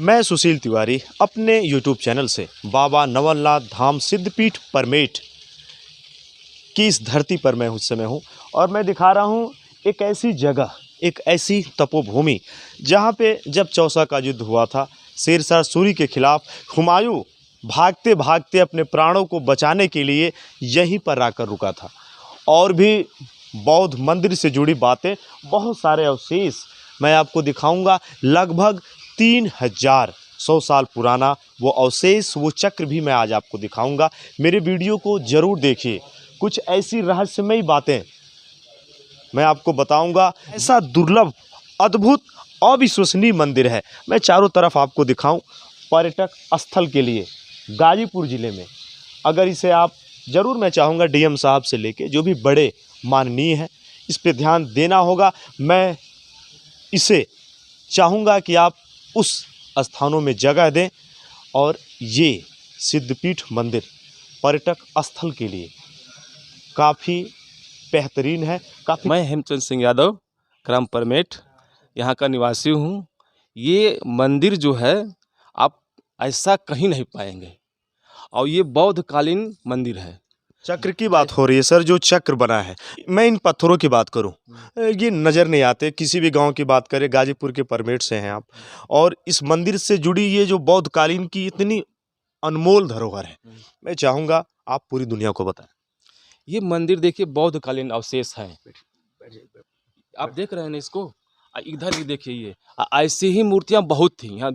मैं सुशील तिवारी अपने YouTube channel से बाबा नवलनाथ धाम सिद्धपीठ परमेठ की इस धरती पर मैं उस समय हूँ और मैं दिखा रहा हूँ एक ऐसी जगह, एक ऐसी तपोभूमि जहाँ पे जब चौसा का युद्ध हुआ था, शेरशाह सूरी के खिलाफ हुमायूं भागते भागते अपने प्राणों को बचाने के लिए यहीं पर आकर रुका था। और भी बौद्ध मंदिर से जुड़ी बातें, बहुत सारे अवशेष मैं आपको दिखाऊंगा। लगभग 3100 साल पुराना वो अवशेष, वो चक्र भी मैं आज आपको दिखाऊंगा। मेरे वीडियो को ज़रूर देखिए, कुछ ऐसी रहस्यमयी बातें मैं आपको बताऊंगा। ऐसा दुर्लभ, अद्भुत, अविश्वसनीय मंदिर है। मैं चारों तरफ आपको दिखाऊं। पर्यटक स्थल के लिए गाजीपुर ज़िले में अगर इसे आप ज़रूर, मैं चाहूँगा डीएम साहब से लेके जो भी बड़े माननीय हैं, इस पे ध्यान देना होगा। मैं इसे चाहूँगा कि आप उस स्थानों में जगह दें और ये सिद्धपीठ मंदिर पर्यटक स्थल के लिए काफ़ी बेहतरीन है। काफ़ी मैं हेमचंद सिंह यादव, ग्राम परमेठ, यहाँ का निवासी हूँ। ये मंदिर जो है आप ऐसा कहीं नहीं पाएंगे और ये बौद्ध कालीन मंदिर है। चक्र की बात हो रही है सर, जो चक्र बना है, मैं इन पत्थरों की बात करूं, ये नज़र नहीं आते। किसी भी गांव की बात करें, गाजीपुर के परमेठ से हैं आप, और इस मंदिर से जुड़ी ये जो बौद्ध कालीन की इतनी अनमोल धरोहर है, मैं चाहूँगा आप पूरी दुनिया को बताएं। ये मंदिर देखिए बौद्ध कालीन अवशेष है। आप देख रहे हैं ना इसको, इधर भी देखिए ये ऐसी ही मूर्तियाँ बहुत थी यहाँ।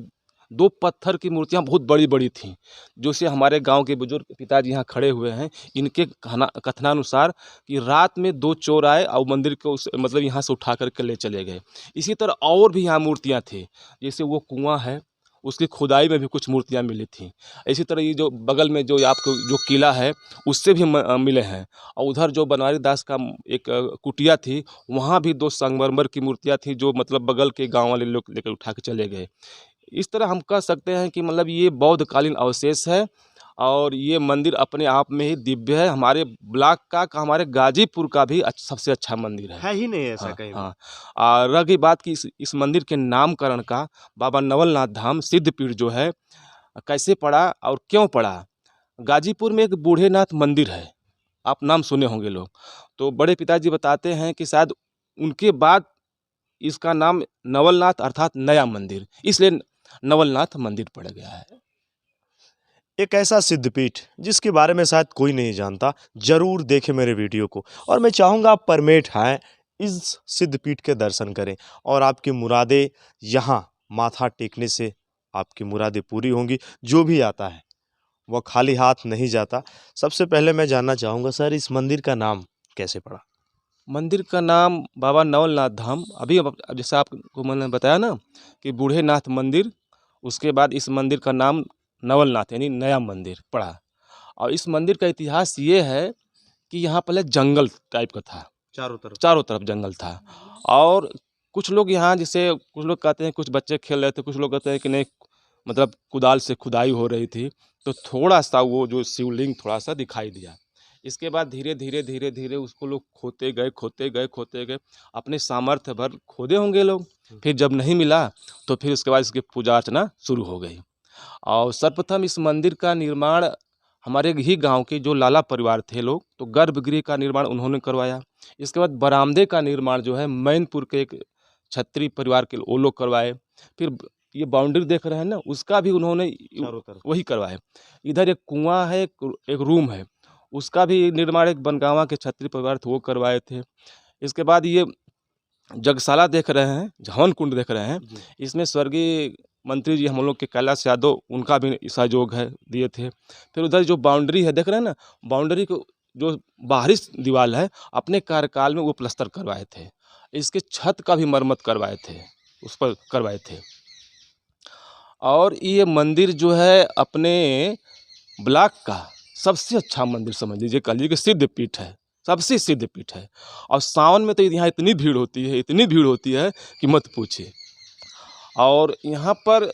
2 पत्थर की मूर्तियाँ बहुत बड़ी बड़ी थीं, जो से हमारे गांव के बुजुर्ग पिताजी यहाँ खड़े हुए हैं। इनके कथनानुसार कि रात में 2 चोर आए और मंदिर को मतलब यहाँ से उठा करके ले चले गए। इसी तरह और भी यहाँ मूर्तियाँ थी, जैसे वो कुआं है उसकी खुदाई में भी कुछ मूर्तियाँ मिली थी। इसी तरह ये जो बगल में जो आपको जो किला है उससे भी मिले हैं। और उधर जो बनवारी दास का एक कुटिया थी, वहाँ भी 2 संगमरमर की मूर्तियाँ थी, जो मतलब बगल के गांव वाले लोग लेकर उठा के चले गए। इस तरह हम कह सकते हैं कि मतलब ये बौद्ध कालीन अवशेष है और ये मंदिर अपने आप में ही दिव्य है। हमारे ब्लॉक का हमारे गाजीपुर का भी सबसे अच्छा मंदिर है ही नहीं ऐसा हाँ, कहीं। हाँ। रही बात की इस मंदिर के नामकरण का, बाबा नवलनाथ धाम सिद्धपीठ जो है कैसे पड़ा और क्यों पड़ा। गाजीपुर में एक बूढ़े नाथ मंदिर है, आप नाम सुने होंगे लोग। तो बड़े पिताजी बताते हैं कि शायद उनके बाद इसका नाम नवलनाथ अर्थात नया मंदिर, इसलिए नवलनाथ मंदिर पड़ गया है। एक ऐसा सिद्धपीठ जिसके बारे में शायद कोई नहीं जानता, जरूर देखें मेरे वीडियो को। और मैं चाहूँगा आप परमेठ आएँ, इस सिद्धपीठ के दर्शन करें और आपकी मुरादें यहाँ माथा टेकने से आपकी मुरादें पूरी होंगी। जो भी आता है वह खाली हाथ नहीं जाता। सबसे पहले मैं जानना चाहूँगा सर, इस मंदिर का नाम कैसे पड़ा? मंदिर का नाम बाबा नवलनाथ धाम, अभी अब जैसा आपको मैंने बताया ना कि बूढ़े नाथ मंदिर, उसके बाद इस मंदिर का नाम नवलनाथ यानी नया मंदिर पड़ा। और इस मंदिर का इतिहास ये है कि यहाँ पहले जंगल टाइप का था, चारों तरफ जंगल था। और कुछ लोग यहाँ, जैसे कुछ लोग कहते हैं कुछ बच्चे खेल रहे थे, कुछ लोग कहते हैं कि नहीं मतलब कुदाल से खुदाई हो रही थी, तो थोड़ा सा वो जो शिवलिंग थोड़ा सा दिखाई दिया। इसके बाद धीरे धीरे धीरे धीरे उसको लोग खोते गए, अपने सामर्थ्य भर खोदे होंगे लोग। फिर जब नहीं मिला तो फिर उसके बाद इसकी पूजा अर्चना शुरू हो गई। और सर्वप्रथम इस मंदिर का निर्माण हमारे ही गांव के जो लाला परिवार थे लोग, तो गर्भगृह का निर्माण उन्होंने करवाया। इसके बाद बरामदे का निर्माण जो है मैनपुर के एक छत्री परिवार के वो लोग करवाए। फिर ये बाउंड्री देख रहे हैं ना, उसका भी उन्होंने वही करवाए। इधर एक कुआं है, एक रूम है, उसका भी निर्माण एक बनगांवा के छत्री परिवार थे वो करवाए थे। इसके बाद ये जगशाला देख रहे हैं, हवन कुंड देख रहे हैं, इसमें स्वर्गीय मंत्री जी हम लोग के कैलाश यादव, उनका भी सहयोग है, दिए थे। फिर उधर जो बाउंड्री है देख रहे हैं ना, बाउंड्री को जो बाहरी दीवार है अपने कार्यकाल में वो प्लास्टर करवाए थे। इसके छत का भी मरम्मत करवाए थे, उस पर करवाए थे। और ये मंदिर जो है अपने ब्लॉक का सबसे अच्छा मंदिर समझ लीजिए, कह लीजिए कि सिद्धपीठ है, सबसे सिद्धपीठ है। और सावन में तो यहाँ इतनी भीड़ होती है कि मत पूछिए। और यहाँ पर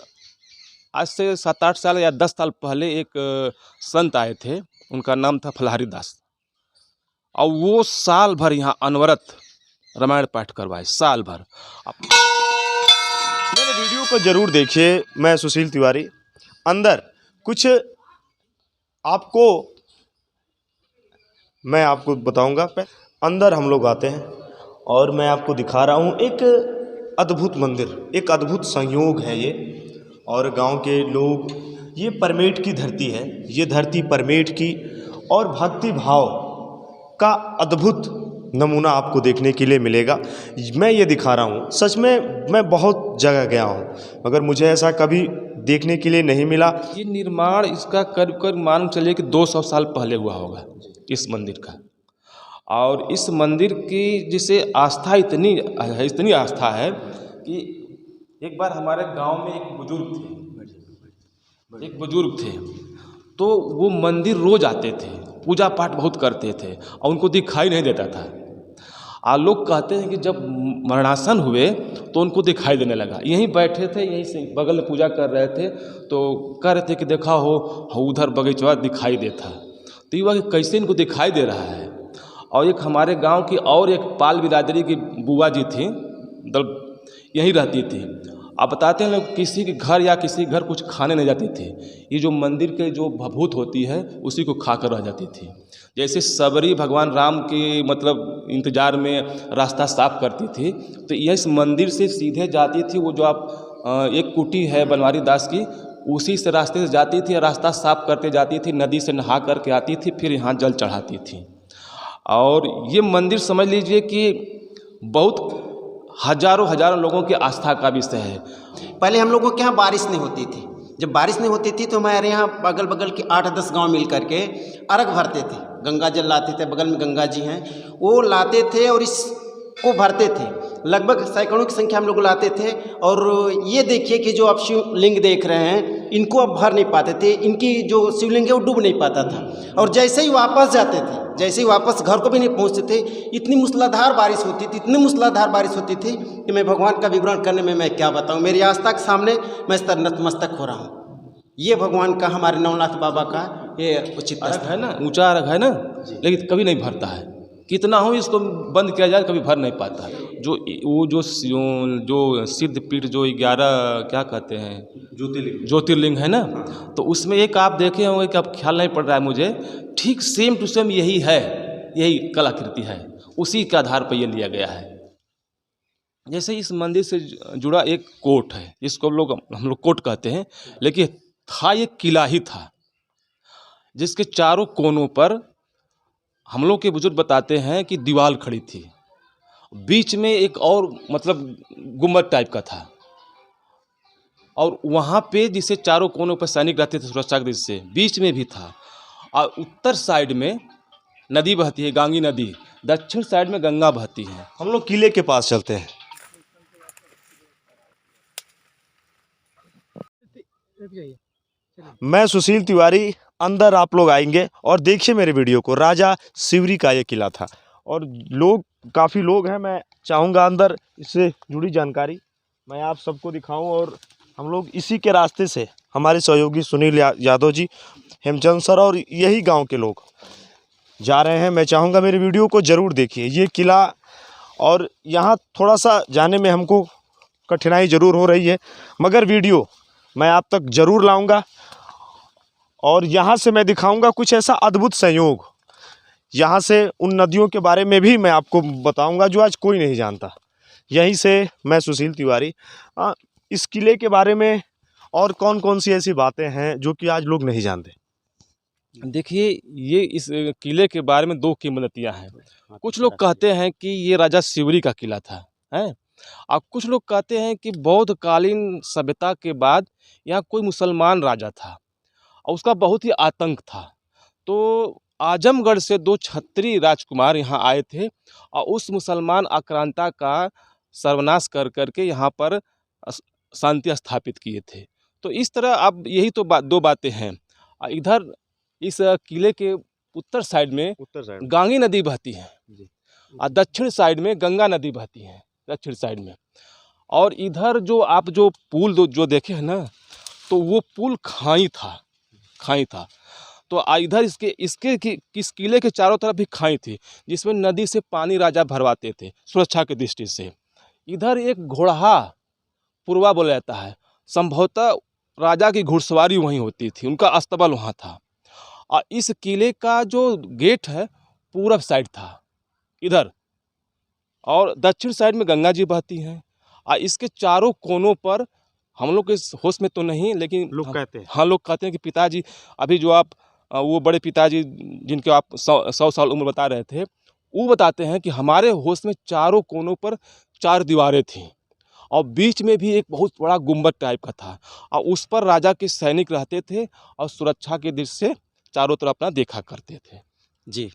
आज से 7-8 साल या 10 साल पहले एक संत आए थे, उनका नाम था फलहारी दास, और वो साल भर यहाँ अनवरत रामायण पाठ करवाए, साल भर। मेरे वीडियो को ज़रूर देखिए। मैं सुशील तिवारी। अंदर कुछ आपको मैं आपको बताऊंगा। अंदर हम लोग आते हैं और मैं आपको दिखा रहा हूँ एक अद्भुत मंदिर, एक अद्भुत संयोग है ये। और गांव के लोग, ये परमेठ की धरती है, ये धरती परमेठ की, और भक्ति भाव का अद्भुत नमूना आपको देखने के लिए मिलेगा। मैं ये दिखा रहा हूँ, सच में मैं बहुत जगह गया हूँ मगर मुझे ऐसा कभी देखने के लिए नहीं मिला। ये निर्माण इसका करीब करीब मान चलिए कि 200 साल पहले हुआ होगा इस मंदिर का। और इस मंदिर की जिसे आस्था इतनी आस्था है कि एक बार हमारे गांव में एक बुजुर्ग थे, तो वो मंदिर रोज आते थे, पूजा पाठ बहुत करते थे और उनको दिखाई नहीं देता था। और लोग कहते हैं कि जब मरणासन हुए तो उनको दिखाई देने लगा। यहीं बैठे थे, यहीं से बगल में पूजा कर रहे थे, तो कह रहे थे कि देखा हो उधर बगीचा दिखाई देता। तो ये हुआ कि कैसे इनको दिखाई दे रहा है। और एक हमारे गांव की और एक पाल बिरादरी की बुआ जी थी, मतलब यहीं रहती थी। आप बताते हैं लोग किसी के घर या किसी घर कुछ खाने नहीं जाती थी, ये जो मंदिर के जो भभूत होती है उसी को खाकर रह जाती थी। जैसे सबरी भगवान राम के मतलब इंतजार में रास्ता साफ करती थी, तो यह इस मंदिर से सीधे जाती थी। वो जो आप एक कुटी है बनवारी दास की, उसी से रास्ते से जाती थी, रास्ता साफ करते जाती थी, नदी से नहा करके आती थी, फिर यहाँ जल चढ़ाती थी। और ये मंदिर समझ लीजिए कि बहुत हजारों लोगों की आस्था का विषय है। पहले हम लोगों के यहाँ बारिश नहीं होती थी। जब बारिश नहीं होती थी तो हमारे यहाँ अगल बगल के 8-10 गांव मिल करके अर्घ भरते थे, गंगा जल लाते थे, बगल में गंगा जी हैं, वो लाते थे और इसको भरते थे। लगभग सैकड़ों की संख्या हम लोग लाते थे। और ये देखिए कि जो आप शिवलिंग देख रहे हैं, इनको अब भर नहीं पाते थे, इनकी जो शिवलिंग है वो डूब नहीं पाता था। और जैसे ही वापस जाते थे, जैसे ही वापस घर को भी नहीं पहुंचते थे, इतनी मूसलाधार बारिश होती थी, इतनी मूसलाधार बारिश होती थी कि मैं भगवान का विवरण करने में मैं क्या बताऊं। मेरी आस्था के सामने मैं इस तरह नतमस्तक हो रहा हूँ। ये भगवान का, हमारे नवनाथ बाबा का ये उचित अर्घ है ना, ऊंचा अर्घ है ना, लेकिन कभी नहीं भरता है। कितना हो इसको बंद किया जाए कभी भर नहीं पाता है। जो सिद्ध पीठ जो 11 क्या कहते हैं ज्योतिर्लिंग है ना, तो उसमें एक आप देखे होंगे कि अब ख्याल नहीं पड़ रहा है मुझे, ठीक सेम टू सेम यही है, यही कलाकृति है, उसी के आधार पर यह लिया गया है। जैसे इस मंदिर से जुड़ा एक कोट है, जिसको हम लोग कोट कहते हैं, लेकिन था ये किला ही था, जिसके चारों कोनों पर हम लोग के बुजुर्ग बताते हैं कि दीवार खड़ी थी। बीच में एक और मतलब गुम्बद टाइप का था, और वहाँ पे जिसे चारों कोनों पर सैनिक रहते थे सुरक्षा की दृष्टि से, बीच में भी था। और उत्तर साइड में नदी बहती है, गांगी नदी, दक्षिण साइड में गंगा बहती है। हम लोग किले के पास चलते हैं। मैं सुशील तिवारी। अंदर आप लोग आएंगे और देखिए मेरे वीडियो को। राजा सिवरी का ये किला था और काफ़ी लोग हैं। मैं चाहूँगा अंदर इससे जुड़ी जानकारी मैं आप सबको दिखाऊं। और हम लोग इसी के रास्ते से, हमारे सहयोगी सुनील यादव जी, हेमचंद सर और यही गांव के लोग जा रहे हैं। मैं चाहूँगा मेरे वीडियो को ज़रूर देखिए। ये किला, और यहाँ थोड़ा सा जाने में हमको कठिनाई ज़रूर हो रही है, मगर वीडियो मैं आप तक ज़रूर लाऊंगा। और यहाँ से मैं दिखाऊंगा कुछ ऐसा अद्भुत संयोग। यहाँ से उन नदियों के बारे में भी मैं आपको बताऊंगा जो आज कोई नहीं जानता। यहीं से मैं सुशील तिवारी। इस किले के बारे में और कौन कौन सी ऐसी बातें हैं जो कि आज लोग नहीं जानते। देखिए, ये इस किले के बारे में 2 किंवदंतियाँ हैं। कुछ लोग कहते हैं कि ये राजा सिवरी का किला था, है, और कुछ लोग कहते हैं कि बौद्ध कालीन सभ्यता के बाद यहाँ कोई मुसलमान राजा था और उसका बहुत ही आतंक था। तो आजमगढ़ से 2 क्षत्रिय राजकुमार यहाँ आए थे और उस मुसलमान आक्रांता का सर्वनाश कर करके यहाँ पर शांति स्थापित किए थे। तो इस तरह अब यही तो 2 बातें हैं। इधर इस किले के उत्तर साइड में गांगी नदी बहती है और दक्षिण साइड में गंगा नदी बहती है, दक्षिण साइड में। और इधर जो आप जो पुल जो देखे हैं ना, तो वो पुल खाई था। तो इधर इस किले के चारों तरफ भी खाई थी, जिसमें नदी से पानी राजा भरवाते थे सुरक्षा की दृष्टि से। इधर एक घोड़हा पूर्वा बोला जाता है। संभवतः राजा की घुड़सवारी वहीं होती थी, उनका अस्तबल वहाँ था। और इस किले का जो गेट है पूरब साइड था इधर, और दक्षिण साइड में गंगा जी बहती हैं। और इसके चारों कोनों पर, हम लोग के इस होश में तो नहीं, लेकिन लोग कहते हैं। हाँ, लोग कहते हैं कि पिताजी, अभी जो आप वो बड़े पिताजी जिनके आप 100 साल उम्र बता रहे थे, वो बताते हैं कि हमारे होश में चारों कोनों पर 4 दीवारें थीं और बीच में भी एक बहुत बड़ा गुम्बद टाइप का था, और उस पर राजा के सैनिक रहते थे और सुरक्षा के दृष्टि से चारों तरफ अपना देखा करते थे। जी,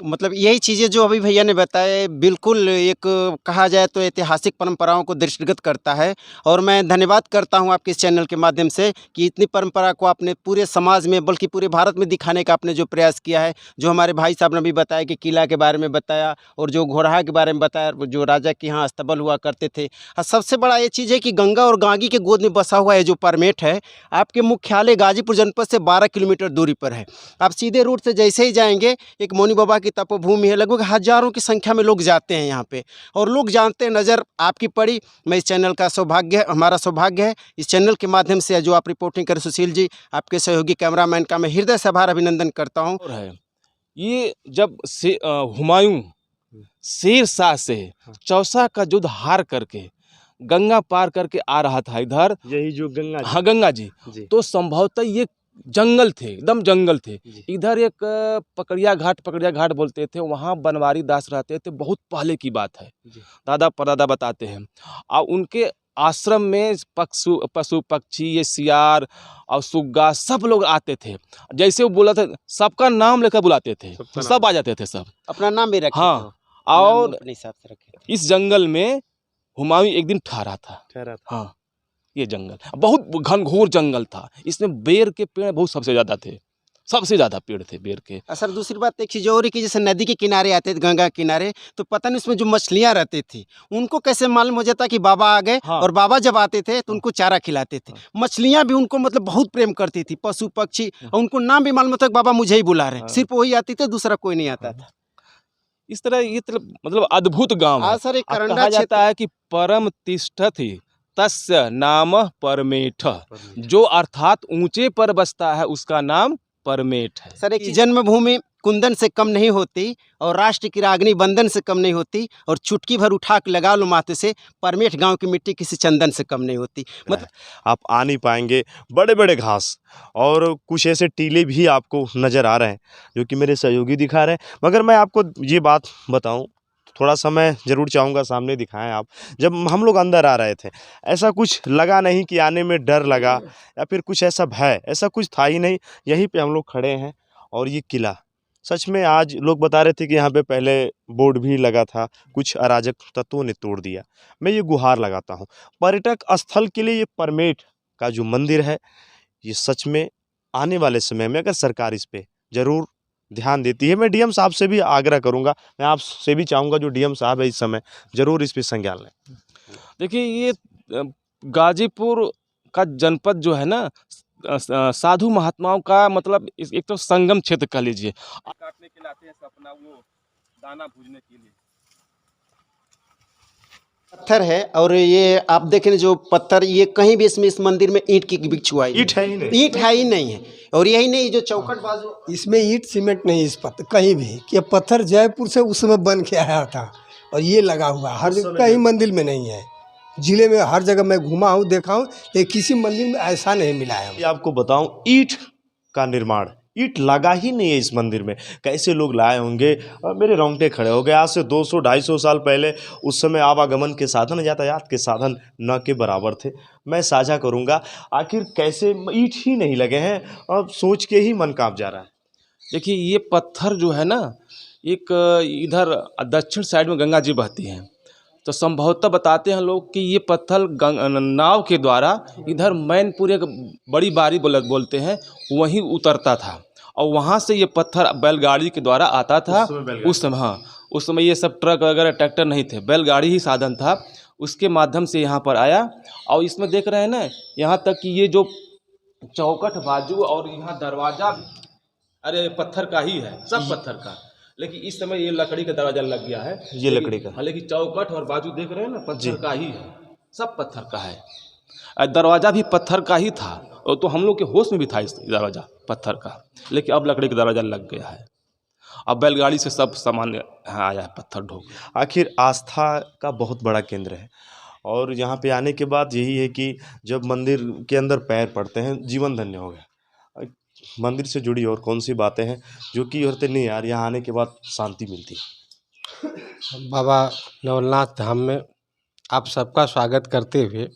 मतलब यही चीज़ें जो अभी भैया ने बताया बिल्कुल एक कहा जाए तो ऐतिहासिक परंपराओं को दृष्टिगत करता है। और मैं धन्यवाद करता हूं आपके इस चैनल के माध्यम से कि इतनी परंपरा को आपने पूरे समाज में बल्कि पूरे भारत में दिखाने का आपने जो प्रयास किया है। जो हमारे भाई साहब ने भी बताया कि किला के बारे में बताया और जो घोरहा के बारे में बताया, जो राजा के यहाँ अस्तबल हुआ करते थे। और सबसे बड़ा ये चीज़ है कि गंगा और गांगी के गोद में बसा हुआ है जो परमेठ है, आपके मुख्यालय गाजीपुर जनपद से 12 किलोमीटर दूरी पर है। आप सीधे रूट से जैसे ही जाएंगे, एक मौनी बाबा की तपोभूमि है, लगभग हजारों की संख्या में लोग जाते हैं यहाँ पे, और लोग जानते हैं। नज़र आपकी पड़ी, मैं इस चैनल का सौभाग्य, हमारा सौभाग्य है इस चैनल के माध्यम से जो आप रिपोर्टिंग करें। सुशील जी, आपके सहयोगी कैमरामैन का मैं हृदय से आभार अभिनंदन करता हूँ। और है ये जब से हुमायूं शेरशाह से चौसा का युद्ध हार करके गंगा पार करके आ रहा था इधर, यही जो गंगा जी। हाँ गंगा जी, तो संभवतः ये जंगल थे, एकदम जंगल थे। इधर एक पकड़िया घाट बोलते थे, वहाँ बनवारी दास रहते थे, बहुत पहले की बात है, दादा परदादा बताते हैं। और उनके आश्रम में पशु पक्षी, ये सियार और सुग्गा सब लोग आते थे। जैसे वो बोला था, सबका नाम लेकर बुलाते थे, सब आ जाते थे, सब अपना नाम भी रखे। हाँ, और अपने हिसाब से रखे। इस जंगल में हुमायूं एक दिन ठहरा था। हाँ, ये जंगल बहुत घनघोर जंगल था, इसमें बेर के पेड़ बहुत सबसे ज़्यादा थे, सबसे ज़्यादा पेड़ थे बेर के। सर दूसरी बात एक चीज़ और कि जैसे नदी के किनारे आते थे, गंगा के किनारे, तो पता नहीं उसमें जो मछलियाँ रहती थी उनको कैसे मालूम हो जाता कि बाबा आ गए। हाँ। और बाबा जब आते थे तो उनको चारा खिलाते थे। मछलियाँ भी उनको मतलब बहुत प्रेम करती थी, पशु पक्षी, और उनको नाम भी मालूम होता कि बाबा मुझे ही बुला रहे हैं। सिर्फ वही आती थी, दूसरा कोई नहीं आता था। इस तरह ये मतलब अद्भुत गांव है। सर, एक अब करंडा कहा जाता है कि परम तिष्ठति तस्य नाम परमेठ, जो अर्थात ऊंचे पर बसता है उसका नाम परमेठ है। सर, एक जन्मभूमि कुंदन से कम नहीं होती और राष्ट्र की रागनी बंधन से कम नहीं होती, और चुटकी भर उठा के लगा लो माथे से, परमेठ गांव की मिट्टी किसी चंदन से कम नहीं होती। मतलब आप आ नहीं पाएंगे, बड़े बड़े घास और कुछ ऐसे टीले भी आपको नज़र आ रहे हैं जो कि मेरे सहयोगी दिखा रहे हैं। मगर मैं आपको ये बात बताऊं, थोड़ा सा मैं ज़रूर चाहूँगा सामने दिखाएं आप। जब हम लोग अंदर आ रहे थे, ऐसा कुछ लगा नहीं कि आने में डर लगा या फिर कुछ ऐसा भय, ऐसा कुछ था ही नहीं। यहीं पे हम लोग खड़े हैं और ये किला सच में, आज लोग बता रहे थे कि यहाँ पे पहले बोर्ड भी लगा था, कुछ अराजक तत्वों ने तोड़ दिया। मैं ये गुहार लगाता हूँ पर्यटक स्थल के लिए, ये परमेठ का जो मंदिर है, ये सच में आने वाले समय में अगर सरकार इस पे ज़रूर ध्यान देती है, मैं डीएम साहब से भी आग्रह करूंगा, मैं आपसे भी चाहूँगा जो डीएम साहब है इस समय ज़रूर इस पे संज्ञान लें। देखिए, ये गाजीपुर का जनपद जो है ना, साधु महात्माओं का मतलब एक तो संगम क्षेत्र कह लीजिए। काटने के लिए आते हैं अपना वो दाना भूजने के लिए। पत्थर है, और ये आप देखें जो पत्थर, ये कहीं भी इसमें इस मंदिर में ईंट की बिछुआई ईंट है ही नहीं, ईंट है ही नहीं है। और यही नहीं, जो चौखट बाजू इसमें ईंट सीमेंट नहीं, इस पत्थर कहीं भी, कि पत्थर जयपुर से उस समय बन के आया था, और ये लगा हुआ हर जगह, कहीं मंदिर में नहीं है। जिले में हर जगह मैं घुमा हूँ, देखा हूँ, लेकिन किसी मंदिर में ऐसा नहीं मिला है। ये आपको बताऊं, ईंट का निर्माण, ईंट लगा ही नहीं है इस मंदिर में। कैसे लोग लाए होंगे, मेरे रोंगटे खड़े हो गए। आज से 200-250 साल पहले उस समय आवागमन के साधन, यातायात के साधन न के बराबर थे। मैं साझा करूंगा आखिर कैसे ईंट ही नहीं लगे हैं, अब सोच के ही मन कांप जा रहा है। देखिए, ये पत्थर जो है ना, एक इधर दक्षिण साइड में गंगा जी बहती हैं, तो संभवतः बताते हैं लोग कि ये पत्थर नाव के द्वारा इधर मैनपुर एक बड़ी बारी बोलते हैं, वहीं उतरता था, और वहाँ से ये पत्थर बैलगाड़ी के द्वारा आता था उस समय। हाँ, उस समय ये सब ट्रक वगैरह ट्रैक्टर नहीं थे, बैलगाड़ी ही साधन था, उसके माध्यम से यहाँ पर आया। और इसमें देख रहे हैं ना, यहाँ तक कि ये जो चौखट बाजू और यहाँ दरवाज़ा, अरे पत्थर का ही है, सब पत्थर का, लेकिन इस समय ये लकड़ी का दरवाजा लग गया है। ये लकड़ी का, हाँ, लेकिन चौखट और बाजू देख रहे हैं ना, पत्थर का ही है। सब पत्थर का है। दरवाज़ा भी पत्थर का ही था, और तो हम लोग के होश में भी था इस दरवाज़ा पत्थर का, लेकिन अब लकड़ी का दरवाज़ा लग गया है। अब बैलगाड़ी से सब सामान यहाँ आया है, पत्थर ढो के। आखिर आस्था का बहुत बड़ा केंद्र है, और यहाँ पे आने के बाद यही है कि जब मंदिर के अंदर पैर पड़ते हैं, जीवन धन्य हो गया। मंदिर से जुड़ी और कौन सी बातें हैं जो कि होते नहीं यार, यहाँ आने के बाद शांति मिलती है? बाबा नवलनाथ धाम में आप सबका स्वागत करते हुए